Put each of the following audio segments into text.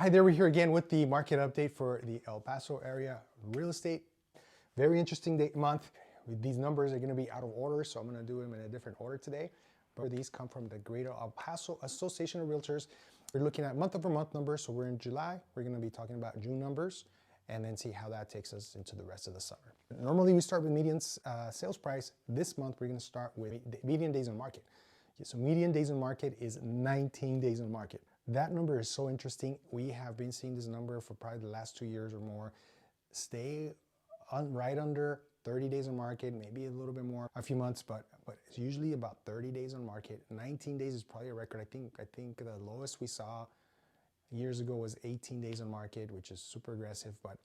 Hi there, we're here again with the market update for the El Paso area real estate. Very interesting month. These numbers are going to be out of order, so I'm going to do them in a different order today. But these come from the Greater El Paso Association of Realtors. We're looking at month-over-month numbers, so we're in July. We're going to be talking about June numbers and then see how that takes us into the rest of the summer. Normally we start with median sales price. This month we're going to start with median days on market. So median days on market is 19 days on market. That number is so interesting. We have been seeing this number for probably the last 2 years or more. Stay right under 30 days on market, maybe a little bit more, a few months, but it's usually about 30 days on market. 19 days is probably a record. I think the lowest we saw years ago was 18 days on market, which is super aggressive, but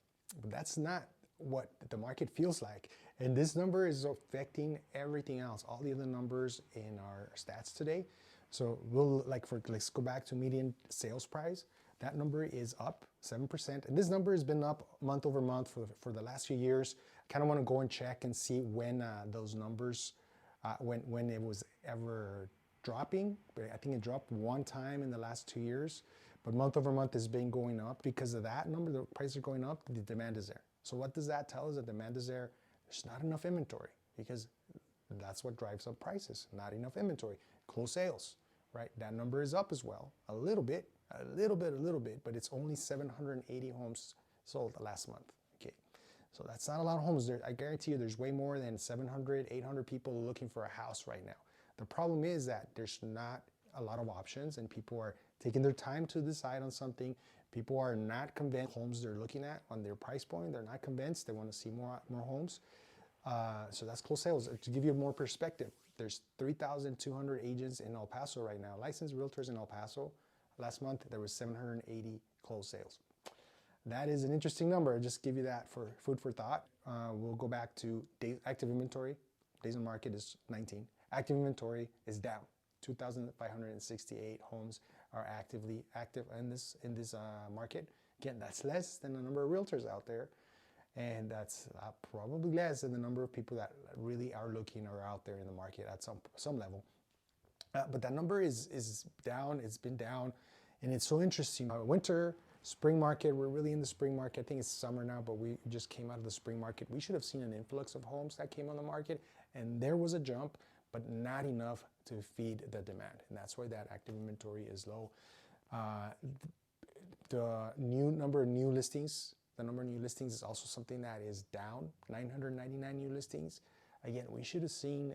that's not what the market feels like. And this number is affecting everything else, all the other numbers in our stats today. So let's go back to median sales price. That number is up 7%. And this number has been up month over month for the last few years. I kind of want to go and check and see when those numbers, when it was ever dropping. But I think it dropped one time in the last 2 years. But month over month has been going up. Because of that number, the prices are going up, the demand is there. So what does that tell us? The demand is there. There's not enough inventory, because that's what drives up prices. Not enough inventory. Closed sales, right? That number is up as well, a little bit, but it's only 780 homes sold last month. Okay, so that's not a lot of homes there. I guarantee you there's way more than 700, 800 people looking for a house right now. The problem is that there's not a lot of options, and people are taking their time to decide on something. People are not convinced homes they're looking at on their price point. They're not convinced. They want to see more homes. So that's closed sales. To give you more perspective, there's 3,200 agents in El Paso right now, licensed realtors in El Paso. Last month, there was 780 closed sales. That is an interesting number. I'll just give you that for food for thought. We'll go back to active inventory. Days on market is 19. Active inventory is down. 2,568 homes are active in this market. Again, that's less than the number of realtors out there. And that's probably less than the number of people that really are looking or out there in the market at some level. But that number is down. It's been down, and it's so interesting. Winter, spring market, we're really in the spring market. I think it's summer now, but we just came out of the spring market. We should have seen an influx of homes that came on the market, and there was a jump, but not enough to feed the demand. And that's why that active inventory is low. The number of new listings is also something that is down, 999 new listings. Again, we should have seen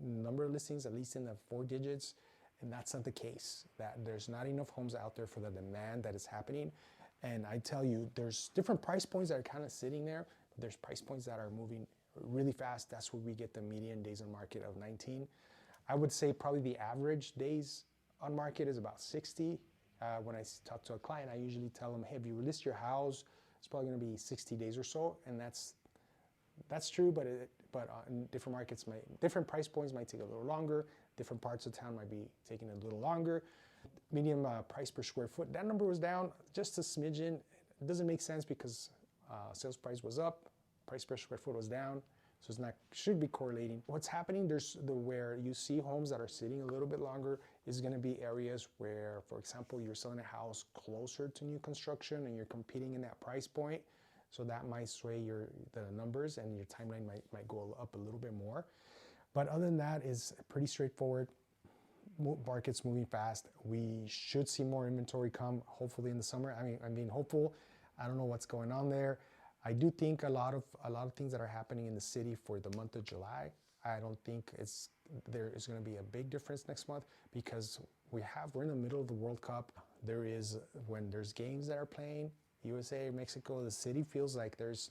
number of listings at least in the 4 digits, and that's not the case. That there's not enough homes out there for the demand that is happening. And I tell you, there's different price points that are kind of sitting there, but there's price points that are moving really fast. That's where we get the median days on market of 19. I would say probably the average days on market is about 60. When I talk to a client, I usually tell them, hey, if you list your house, it's probably going to be 60 days or so, and that's true. But in different markets, different price points might take a little longer. Different parts of town might be taking a little longer. Median price per square foot, that number was down just a smidgen. It doesn't make sense because sales price was up, price per square foot was down. So it's not, should be correlating. What's happening, where you see homes that are sitting a little bit longer is going to be areas where, for example, you're selling a house closer to new construction and you're competing in that price point. So that might sway the numbers, and your timeline might go up a little bit more. But other than that, is pretty straightforward. Market's moving fast. We should see more inventory come, hopefully in the summer. I'm being hopeful. I don't know what's going on there. I do think a lot of things that are happening in the city for the month of July, I don't think there is going to be a big difference next month, because we're in the middle of the World Cup. When there's games that are playing, USA, Mexico, the city feels like there's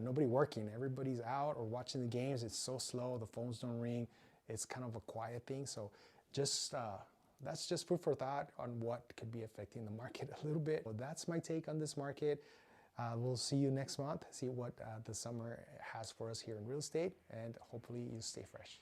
nobody working. Everybody's out or watching the games. It's so slow. The phones don't ring. It's kind of a quiet thing. So that's just food for thought on what could be affecting the market a little bit. Well, that's my take on this market. We'll see you next month, see what the summer has for us here in real estate, and hopefully you stay fresh.